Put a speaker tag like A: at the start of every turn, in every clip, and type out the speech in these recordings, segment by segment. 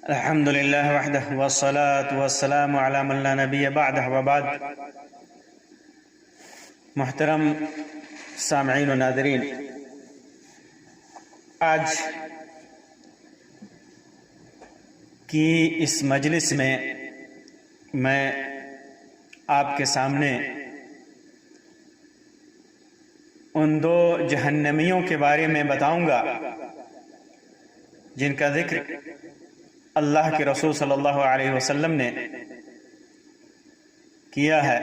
A: الحمد لله وحده والصلاة والسلام على من لا نبی بعدہ وبعد۔ محترم سامعین و ناظرین، آج کی اس مجلس میں آپ کے سامنے ان دو جہنمیوں کے بارے میں بتاؤں گا جن کا ذکر اللہ کے رسول صلی اللہ علیہ وسلم نے کیا ہے۔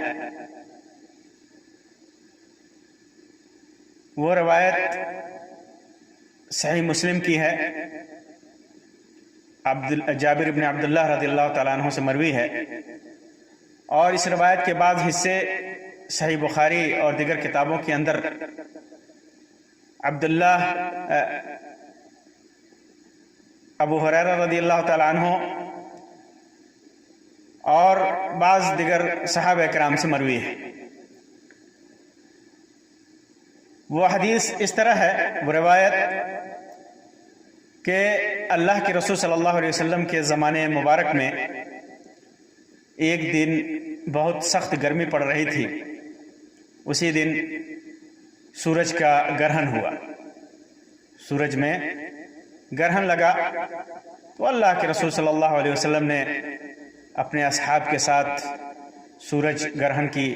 A: وہ روایت صحیح مسلم کی ہے، جابر بن عبداللہ رضی اللہ تعالیٰ عنہ سے مروی ہے، اور اس روایت کے بعض حصے صحیح بخاری اور دیگر کتابوں کے اندر ابو ہریرہ رضی اللہ تعالیٰ عنہ اور بعض دیگر صحابہ کرام سے مروی ہے۔ وہ حدیث اس طرح ہے، وہ روایت کہ اللہ کے رسول صلی اللہ علیہ وسلم کے زمانے مبارک میں ایک دن بہت سخت گرمی پڑ رہی تھی۔ اسی دن سورج کا گرہن ہوا، سورج میں گرہن لگا تو اللہ کے رسول صلی اللہ علیہ وسلم نے اپنے اصحاب کے ساتھ سورج گرہن کی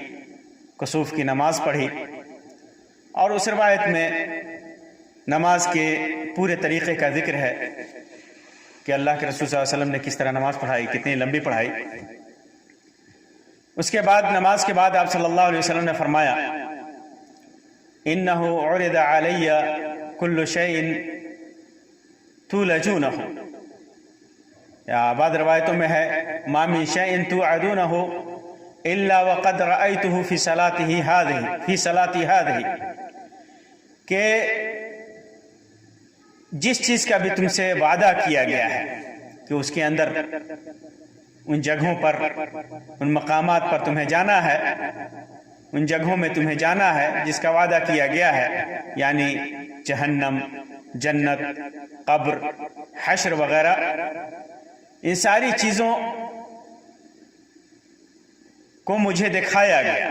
A: کسوف کی نماز پڑھی، اور اس روایت میں نماز کے پورے طریقے کا ذکر ہے کہ اللہ کے رسول صلی اللہ علیہ وسلم نے کس طرح نماز پڑھائی، کتنی لمبی پڑھائی۔ اس کے بعد نماز کے بعد آپ صلی اللہ علیہ وسلم نے فرمایا، اِنَّهُ عُرِضَ عَلَيَّ كُلُّ شَيْءٍ تُولَجُونَهُ، یا بعض روایتوں میں ہے مَا مِن شَيْءٍ تُوعَدُونَهُ إِلَّا وَقَدْ رَأَيْتُهُ فِي صَلَاتِهِ هَذِهِ، کہ جس چیز کا بھی تم سے وعدہ کیا گیا ہے کہ اس کے اندر ان جگہوں پر، ان مقامات پر تمہیں جانا ہے، ان جگہوں میں تمہیں جانا ہے جس کا وعدہ کیا گیا ہے، یعنی جہنم، جنت، قبر، حشر وغیرہ، ان ساری چیزوں کو مجھے دکھایا گیا،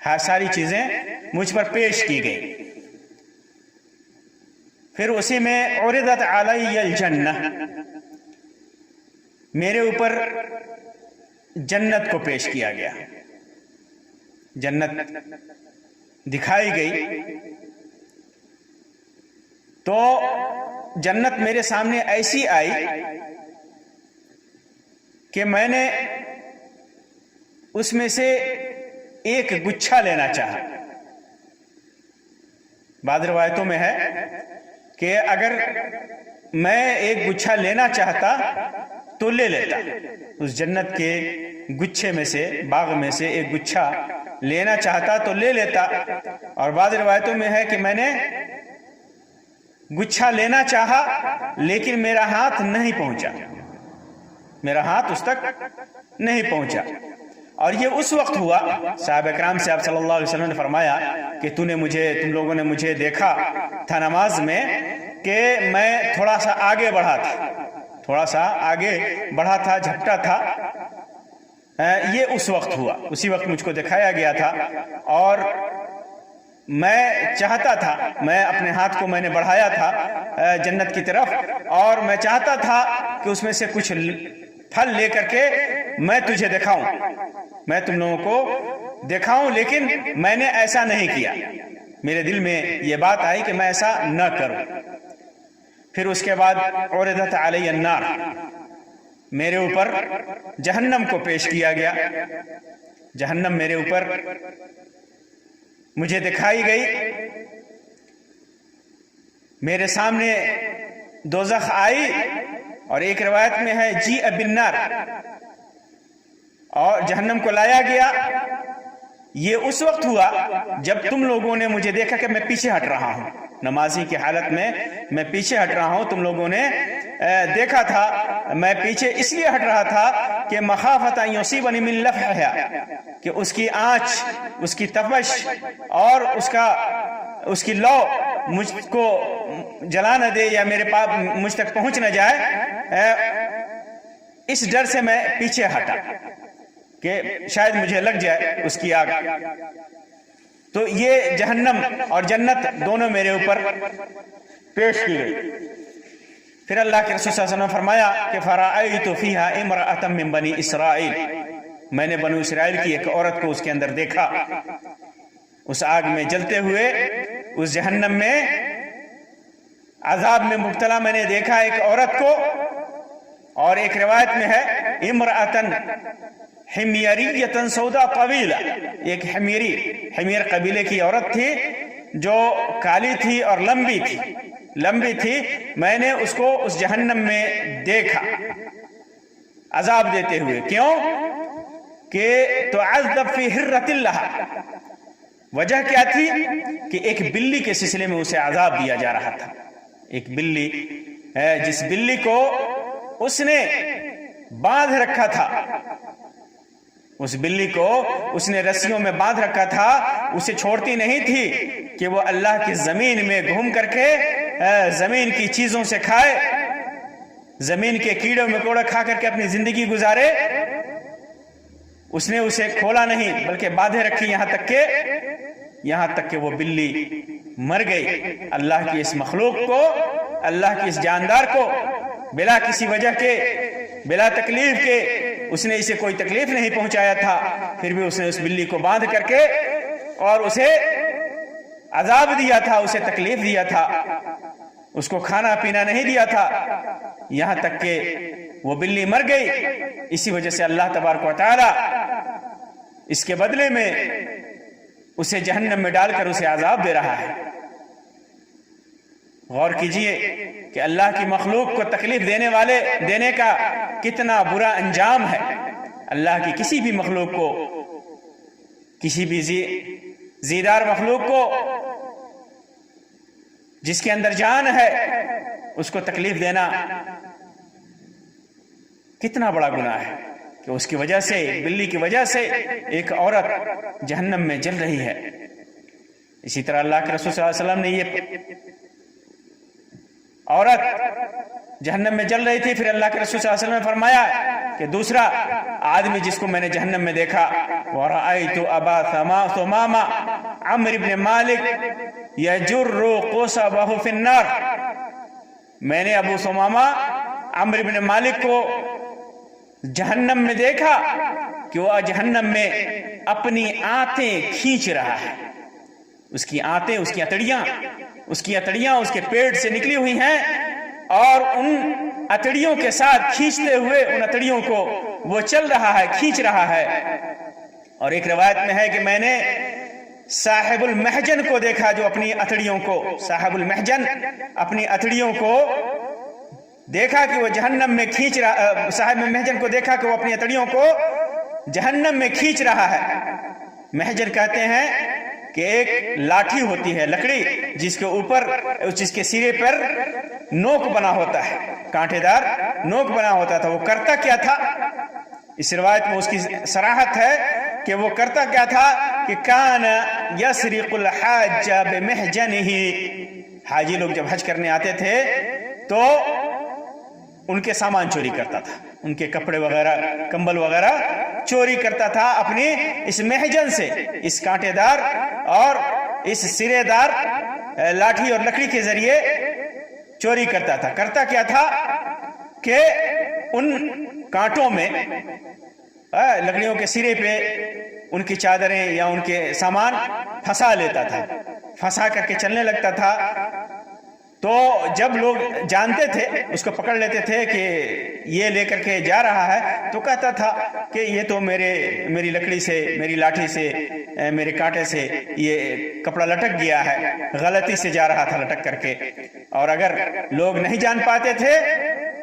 A: ہاں ساری چیزیں مجھ پر پیش کی گئی۔ پھر اسی میں عرضت علی الجنہ، میرے اوپر جنت کو پیش کیا گیا، جنت دکھائی گئی، تو جنت میرے سامنے ایسی آئی کہ میں نے اس میں سے ایک گچھا لینا چاہا۔ بعض روایتوں میں ہے کہ اگر میں ایک گچھا لینا چاہتا تو لے لیتا، اس جنت کے گچھے میں سے، باغ میں سے ایک گچھا لینا چاہتا تو لے لیتا۔ اور بعض روایتوں میں ہے کہ میں نے گچھا لینا چاہا لیکن میرا ہاتھ نہیں پہنچا، میرا ہاتھ اس تک نہیں پہنچا۔ اور یہ اس وقت ہوا، صحابہ کرام سے آپ صلی اللہ علیہ وسلم نے فرمایا کہ تم لوگوں نے مجھے دیکھا تھا نماز میں کہ میں تھوڑا سا آگے بڑھا تھا، جھپٹا تھا۔ یہ اس وقت ہوا، اسی وقت مجھ کو دکھایا گیا تھا، اور میں چاہتا تھا، میں اپنے ہاتھ کو میں نے بڑھایا تھا جنت کی طرف، اور میں چاہتا تھا کہ اس میں سے کچھ پھل لے کر کے میں تجھے دکھاؤں، میں تم لوگوں کو دکھاؤں، لیکن میں نے ایسا نہیں کیا، میرے دل میں یہ بات آئی کہ میں ایسا نہ کروں۔ پھر اس کے بعد عرضت علی النار، میرے اوپر جہنم کو پیش کیا گیا، جہنم میرے اوپر مجھے دکھائی گئی، میرے سامنے دوزخ آئی، اور ایک روایت میں ہے جیء بالنار، اور جہنم کو لایا گیا۔ یہ اس وقت ہوا جب تم لوگوں نے مجھے دیکھا کہ میں پیچھے ہٹ رہا ہوں، نمازی کی حالت میں میں پیچھے ہٹ رہا ہوں، تم لوگوں نے دیکھا تھا، میں پیچھے اس لیے ہٹ رہا تھا کہ مخافت ان یصیبنی من لفحها، کہ اس کی آنچ، اس کی تپش اور اس کی لو مجھ کو جلا نہ دے یا میرے پاس مجھ تک پہنچ نہ جائے، اس ڈر سے میں پیچھے ہٹا کہ شاید مجھے لگ جائے اس کی آگ۔ تو یہ جہنم اور جنت دونوں میرے اوپر پیش کی گئی۔ پھر اللہ کے رسول صلی اللہ علیہ وسلم نے فرمایا کہ فرأیت فیہا امرأۃ من بنی اسرائیل، میں نے بنو اسرائیل کی ایک عورت کو اس کے اندر دیکھا، اس آگ میں جلتے ہوئے، اس جہنم میں عذاب میں مبتلا میں نے دیکھا ایک عورت کو۔ اور ایک روایت میں ہے امرأۃ حمیریۃ سودا طویلہ، ایک حمیر قبیلے کی عورت تھی جو کالی تھی اور لمبی تھی، میں نے اس کو اس جہنم میں دیکھا عذاب دیتے ہوئے۔ کیوں؟ کہ تعذب فی حرۃ اللہ، وجہ کیا تھی کہ ایک بلی کے سلسلے میں اسے عذاب دیا جا رہا تھا۔ ایک بلی ہے جس بلی کو اس نے باندھ رکھا تھا، اس بلی کو اس نے رسیوں میں باندھ رکھا تھا، اسے چھوڑتی نہیں تھی کہ وہ اللہ کی زمین میں گھوم کر کے زمین کی چیزوں سے کھائے، زمین کے کیڑوں مکوڑے کھا کر کے اپنی زندگی گزارے۔ اس نے اسے کھولا نہیں بلکہ باندھے رکھی، یہاں تک کہ وہ بلی مر گئی۔ اللہ کی اس مخلوق کو، اللہ کی اس جاندار کو بلا کسی وجہ کے، بلا تکلیف کے، اس نے اسے کوئی تکلیف نہیں پہنچایا تھا، پھر بھی اس نے اس بلی کو باندھ کر کے اور اسے عذاب دیا تھا، اسے تکلیف دیا تھا، اس کو کھانا پینا نہیں دیا تھا، یہاں تک کہ وہ بلی مر گئی۔ اسی وجہ سے اللہ تبارک و تعالی اس کے بدلے میں اسے جہنم میں ڈال کر اسے عذاب دے رہا ہے۔ غور کیجئے کہ اللہ کی مخلوق کو تکلیف دینے کا کتنا برا انجام ہے۔ اللہ کی کسی بھی مخلوق کو، کسی بھی زیدار مخلوق کو جس کے اندر جان ہے، اس کو تکلیف دینا کتنا بڑا گناہ ہے کہ اس کی وجہ سے، بلی کی وجہ سے ایک عورت جہنم میں جل رہی ہے۔ اسی طرح اللہ کے رسول صلی اللہ علیہ وسلم نے یہ عورت جہنم میں جل رہی تھی، پھر اللہ کے رسول صلی اللہ علیہ وسلم نے فرمایا کہ دوسرا آدمی جس کو میں نے جہنم میں دیکھا، وَرَأَيْتُ أَبَا ثُمَامَةَ عَمْرُ بْنِ مالک يَجُرُّ قُصَبَهُ فِي النَّارِ، میں نے ابو ثمامہ عمرو بن مالک کو جہنم میں دیکھا کہ وہ جہنم میں اپنی آنتیں کھینچ رہا ہے۔ اس کی آنتیں، اس کی اتڑیاں اس کے پیٹ سے نکلی ہوئی ہیں، اور ان اتڑیوں کے ساتھ کھینچتے ہوئے ان اتڑیوں کو وہ چل رہا ہے، کھینچ رہا ہے۔ اور ایک روایت میں ہے کہ میں نے صاحب المحجن کو دیکھا جو اپنی اتڑیوں کو، صاحب المحجن اپنی اتڑیوں کو دیکھا کہ وہ جہنم میں کھینچ رہا، صاحب محجن کو دیکھا کہ وہ اپنی اتڑیوں کو جہنم میں کھینچ رہا ہے۔ محجن کہتے ہیں کہ ایک لاٹھی ہوتی ہے لکڑی، جس کے اوپر، جس کے سرے پر نوک بنا ہوتا ہے، کانٹے دار نوک بنا ہوتا تھا۔ وہ کرتا کیا تھا؟ اس روایت میں اس کی صراحت ہے کہ وہ کرتا کیا تھا کہ کان یسرق الحاج بمحجنہ، حاجی لوگ جب حج کرنے آتے تھے تو ان کے سامان چوری کرتا تھا، ان کے کپڑے وغیرہ، کمبل وغیرہ چوری کرتا تھا اپنی اس محجن سے، اس کانٹے دار اور اس سرے دار لاٹھی اور لکڑی کے ذریعے چوری کرتا تھا۔ کرتا کیا تھا کہ ان کانٹوں میں، لکڑیوں کے سرے پہ ان کی چادریں یا ان کے سامان پھنسا لیتا تھا، پھنسا کر کے چلنے لگتا تھا۔ تو جب لوگ جانتے تھے، اس کو پکڑ لیتے تھے کہ یہ لے کر کے جا رہا ہے، تو کہتا تھا کہ یہ تو میری لکڑی سے، میری لاٹھی سے، میرے کانٹے سے یہ کپڑا لٹک گیا ہے، غلطی سے جا رہا تھا لٹک کر کے۔ اور اگر لوگ نہیں جان پاتے تھے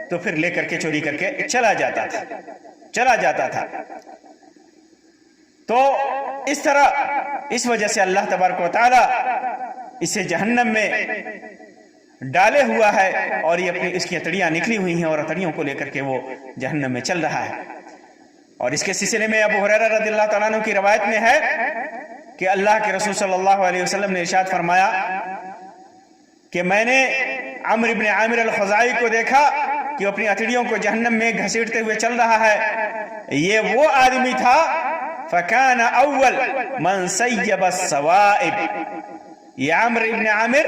A: تو پھر لے کر کے چوری کر کے چلا جاتا تھا۔ تو اس طرح، اس وجہ سے اللہ تبارک و تعالی اسے جہنم میں ڈالے ہوا ہے، اور یہ اپنی اس کی اتڑیاں نکلی ہوئی ہیں، اور اتڑیوں کو لے کر کے وہ جہنم میں چل رہا ہے۔ اور اس کے سلسلے میں ابو ہریرہ رضی اللہ تعالیٰ عنہ کی روایت میں ہے کہ اللہ کے رسول صلی اللہ علیہ وسلم نے ارشاد فرمایا کہ میں نے عمرو ابن عامر الخزاعی کو دیکھا کہ وہ اپنی ہتھیلیوں کو جہنم میں گھسیٹتے ہوئے چل رہا ہے، یہ وہ آدمی تھا فَكَانَ أَوَّلْ مَنْ سَيَّبَ السَّوَائِبِ، یہ عمرو ابن عامر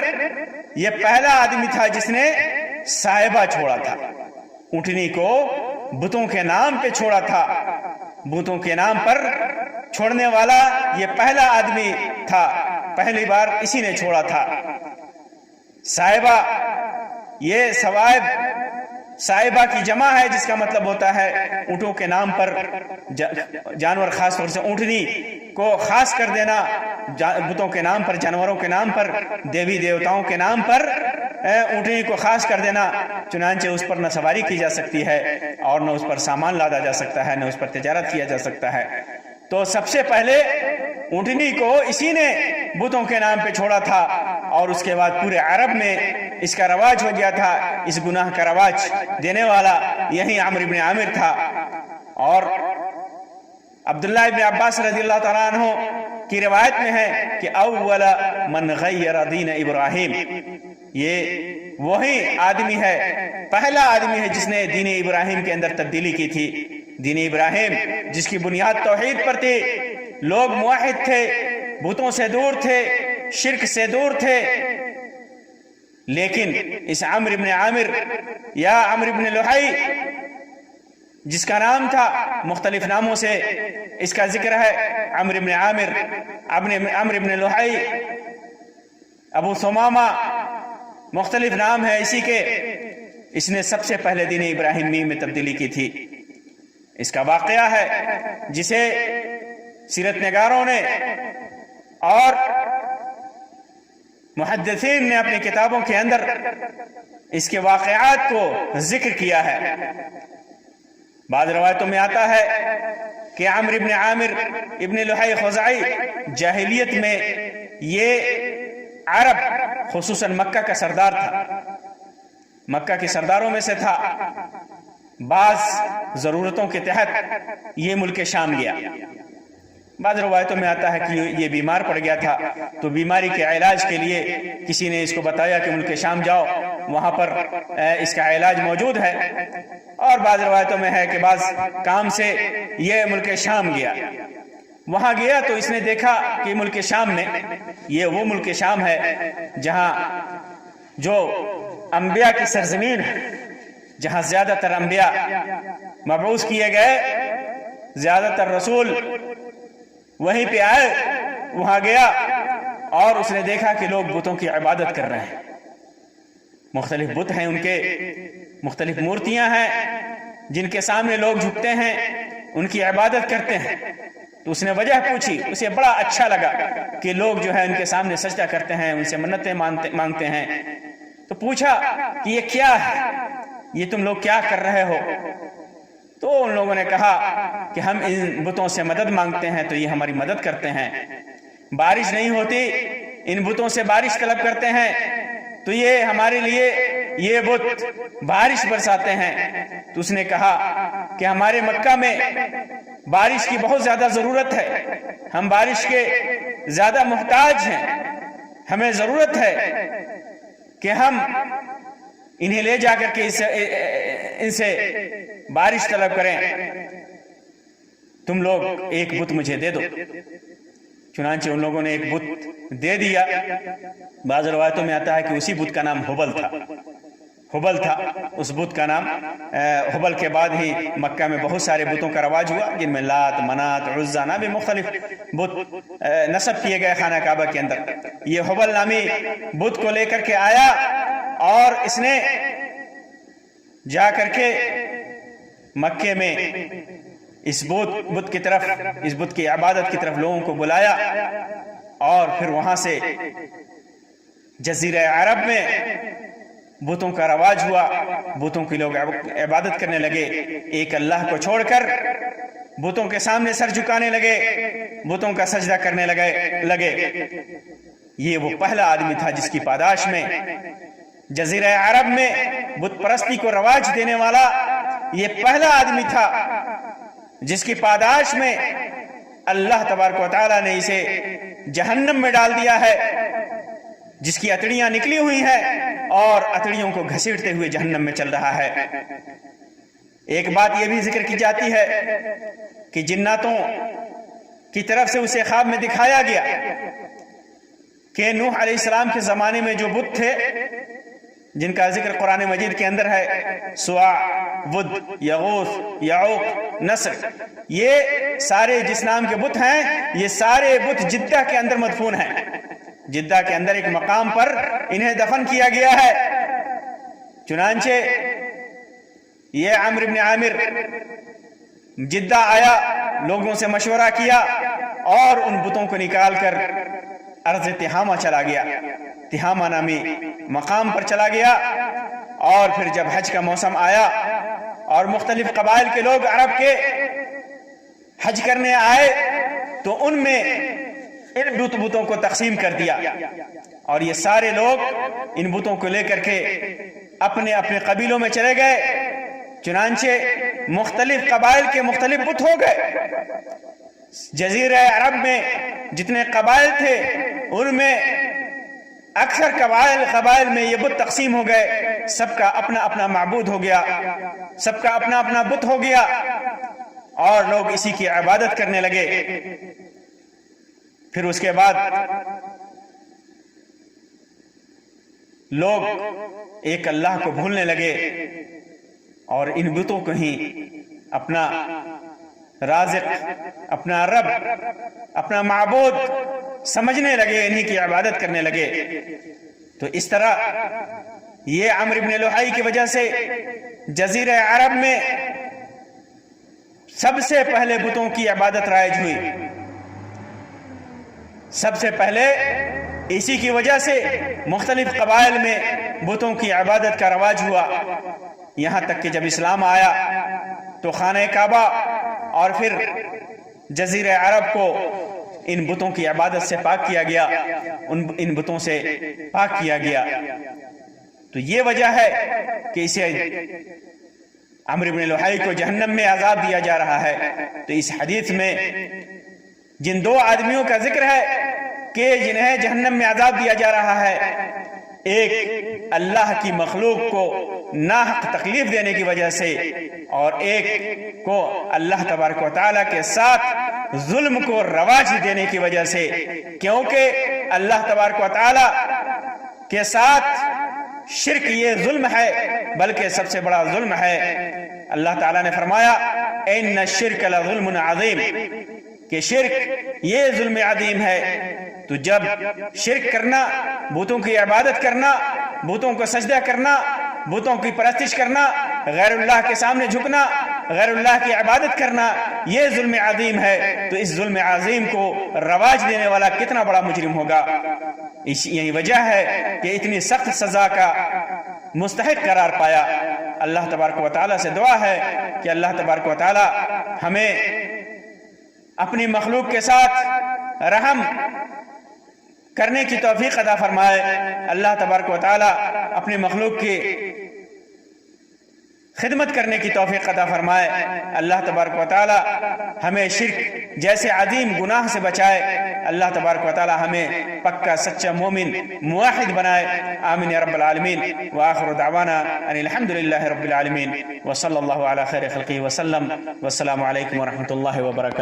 A: یہ پہلا آدمی تھا جس نے سائبہ چھوڑا تھا، اونٹنی کو بتوں کے نام پہ چھوڑا تھا، بتوں کے نام پر چھوڑنے والا یہ پہلا آدمی تھا، پہلی بار اسی نے چھوڑا تھا۔ سائبہ، یہ سوائب سائبہ کی جمع ہے جس کا مطلب ہوتا ہے اونٹوں کے نام پر جانور، خاص طور سے اونٹنی کو خاص کر دینا، بتوں کے نام پر، جانوروں کے نام پر، دیوی دیوتاؤں کے نام پر اونٹنی کو خاص کر دینا، چنانچہ اس پر نہ سواری کی جا سکتی ہے اور نہ اس پر سامان لادا جا سکتا ہے، نہ اس پر تجارت کیا جا سکتا ہے۔ تو سب سے پہلے اونٹنی کو اسی نے بتوں کے نام پہ چھوڑا تھا، اور اس کے بعد پورے عرب میں اس کا رواج ہو گیا تھا، اس گناہ کا رواج دینے والا یہی عمرو ابن عامر تھا۔ اور عبداللہ ابن عباس رضی اللہ تعالیٰ عنہ کی روایت میں ہے کہ اول من غیر دین ابراہیم، یہ وہی آدمی ہے، پہلا آدمی ہے جس نے دین ابراہیم کے اندر تبدیلی کی تھی۔ دین ابراہیم جس کی بنیاد توحید پر تھی، لوگ موحد تھے، بتوں سے دور تھے، شرک سے دور تھے، لیکن اس عمرو ابن عامر یا عمرو ابن لحی جس کا نام تھا، مختلف ناموں سے اس کا ذکر ہے، عمرو ابن عامر، عمرو ابن لحی، ابو ثمامہ، مختلف نام ہے اسی کے، اس نے سب سے پہلے دین ابراہیمی میں تبدیلی کی تھی۔ اس کا واقعہ ہے جسے سیرت نگاروں نے اور محدثین نے اپنی کتابوں کے اندر اس کے واقعات کو ذکر کیا ہے۔ بعض روایتوں میں آتا ہے کہ عمرو ابن عامر ابن لحی خزاعی جاہلیت میں یہ عرب خصوصاً مکہ کا سردار تھا، مکہ کے سرداروں میں سے تھا۔ بعض ضرورتوں کے تحت یہ ملک شام گیا۔ بعض روایتوں میں آتا ہے کہ یہ بیمار پڑ گیا تھا، تو بیماری کے علاج کے لیے کسی نے اس کو بتایا کہ ملک شام جاؤ، وہاں پر اس کا علاج موجود ہے۔ اور بعض روایتوں میں ہے کہ بعض کام سے یہ ملک شام گیا، وہاں گیا تو اس نے دیکھا کہ ملک شام میں، یہ وہ ملک شام ہے جہاں جو انبیاء کی سرزمین ہے، جہاں زیادہ تر انبیاء مبعوث کیے گئے، زیادہ تر رسول وہیں پہ آئے، وہاں گیا اور اس نے دیکھا کہ لوگ بتوں کی عبادت کر رہے ہیں، مختلف بت ہیں، ان کے مختلف مورتیاں ہیں جن کے سامنے لوگ جھکتے ہیں، ان کی عبادت کرتے ہیں۔ تو اس نے وجہ پوچھی، اسے بڑا اچھا لگا کہ لوگ جو ہے ان کے سامنے سجدہ کرتے ہیں، ان سے منتیں مانگتے ہیں۔ تو پوچھا کہ یہ کیا ہے، یہ تم لوگ کیا کر رہے ہو؟ تو ان لوگوں نے کہا کہ ہم ان بتوں سے مدد مانگتے ہیں تو یہ ہماری مدد کرتے ہیں، بارش نہیں ہوتی ان بتوں سے بارش طلب کرتے ہیں تو یہ ہمارے لیے یہ بت بارش برساتے ہیں۔ تو اس نے کہا کہ ہمارے مکہ میں بارش کی بہت زیادہ ضرورت ہے، ہم بارش کے زیادہ محتاج ہیں، ہمیں ضرورت ہے کہ ہم انہیں لے جا کر کے ان سے بارش طلب کریں، تم لوگ ایک بت مجھے دے دو۔ چنانچہ ان لوگوں نے ایک بت دے دیا۔ بعض روایتوں میں آتا ہے کہ اسی بت کا نام حبل تھا، حبل تھا اس بت کا نام۔ حبل کے بعد ہی مکہ میں بہت سارے بتوں کا رواج ہوا، جن میں لات، منات، عزا نامی مختلف بت نصب کیے گئے خانہ کعبہ کے اندر۔ یہ حبل نامی بت کو لے کر کے آیا اور اس نے جا کر کے مکے میں اس بت کی طرف، اس بت کی عبادت کی طرف لوگوں کو بلایا، اور پھر وہاں سے جزیرہ عرب میں بتوں کا رواج ہوا، بتوں کی لوگ عبادت کرنے لگے، ایک اللہ کو چھوڑ کر بتوں کے سامنے سر جھکانے لگے، بتوں کا سجدہ کرنے لگے۔ یہ وہ پہلا آدمی تھا جس کی پاداش میں جزیرہ عرب میں بت پرستی کو رواج دینے والا یہ پہلا آدمی تھا جس کی پاداش میں اللہ تبارک و تعالیٰ نے اسے جہنم میں ڈال دیا ہے۔ جس کی اتڑیاں نکلی ہوئی ہیں اور اتڑیوں کو گھسیٹتے ہوئے جہنم میں چل رہا ہے۔ ایک بات یہ بھی ذکر کی جاتی ہے کہ جناتوں کی طرف سے اسے خواب میں دکھایا گیا کہ نوح علیہ السلام کے زمانے میں جو بت تھے جن کا ذکر قرآن مجید کے اندر ہے، سواع، ود، یغوث، یعوق، نصر، یہ سارے جس نام کے بت ہیں یہ سارے بت جدہ کے اندر مدفون ہیں۔ جدہ کے اندر ایک مقام پر انہیں دفن کیا گیا ہے۔ چنانچہ یہ عمرو بن عامر جدہ آیا، لوگوں سے مشورہ کیا اور ان بتوں کو نکال کر ارض تہامہ چلا گیا، تہامہ نامی مقام پر چلا گیا۔ اور پھر جب حج کا موسم آیا اور مختلف قبائل کے لوگ عرب کے حج کرنے آئے تو ان میں ان بتوں کو تقسیم کر دیا اور یہ سارے لوگ ان بتوں کو لے کر کے اپنے اپنے قبیلوں میں چلے گئے۔ چنانچہ مختلف قبائل کے مختلف بت ہو گئے۔ جزیرہ عرب میں جتنے قبائل تھے ان میں اکثر قبائل میں یہ بت تقسیم ہو گئے، سب کا اپنا اپنا معبود ہو گیا، سب کا اپنا اپنا بت ہو گیا اور لوگ اسی کی عبادت کرنے لگے۔ پھر اس کے بعد لوگ ایک اللہ کو بھولنے لگے اور ان بتوں کو ہی اپنا رازق، اپنا رب، اپنا معبود سمجھنے لگے، انہی کی عبادت کرنے لگے۔ تو اس طرح یہ عمرو بن لحی کی وجہ سے جزیرہ عرب میں سب سے پہلے بتوں کی عبادت رائج ہوئی۔ سب سے پہلے اسی کی وجہ سے مختلف قبائل میں بتوں کی عبادت کا رواج ہوا، یہاں تک کہ جب اسلام آیا تو خانہ کعبہ اور پھر جزیرہ عرب کو ان بتوں کی عبادت سے پاک کیا گیا، ان بتوں سے پاک کیا گیا۔ تو یہ وجہ ہے کہ اسے عمرو بن لحی کو جہنم میں عذاب دیا جا رہا ہے۔ تو اس حدیث میں جن دو آدمیوں کا ذکر ہے کہ جنہیں جہنم میں عذاب دیا جا رہا ہے، ایک اللہ کی مخلوق کو ناحق تکلیف دینے کی وجہ سے اور ایک کو اللہ تبارک و تعالیٰ کے ساتھ ظلم کو رواج دینے کی وجہ سے، کیونکہ اللہ تبارک و تعالیٰ کے ساتھ شرک یہ ظلم ہے، بلکہ سب سے بڑا ظلم ہے۔ اللہ تعالیٰ نے فرمایا ان الشرک لظلم عظیم، کہ شرک یہ ظلم عظیم ہے۔ تو جب شرک کرنا، بتوں کی عبادت کرنا، بتوں کو سجدہ کرنا، بتوں کی پرستش کرنا، غیر اللہ کے سامنے جھکنا، غیر اللہ کی عبادت کرنا، یہ ظلم عظیم ہے۔ تو اس ظلم عظیم کو رواج دینے والا کتنا بڑا مجرم ہوگا۔ یہی وجہ ہے کہ اتنی سخت سزا کا مستحق قرار پایا۔ اللہ تبارک و تعالیٰ سے دعا ہے کہ اللہ تبارک و تعالیٰ ہمیں اپنی مخلوق کے ساتھ رحم کرنے کی توفیق عطا فرمائے۔ اللہ تبارک و تعالیٰ اپنی مخلوق کی خدمت کرنے کی توفیق عطا فرمائے۔ اللہ تبارک و تعالیٰ ہمیں شرک جیسے عظیم گناہ سے بچائے۔ اللہ تبارک و تعالیٰ ہمیں پکا سچا مومن موحد بنائے۔ آمین یا رب العالمین۔ وآخر دعوانا ان الحمدللہ رب العالمین، وصلی اللہ علی خیر خلقہ وسلم، والسلام علیکم ورحمۃ اللہ وبرکاتہ۔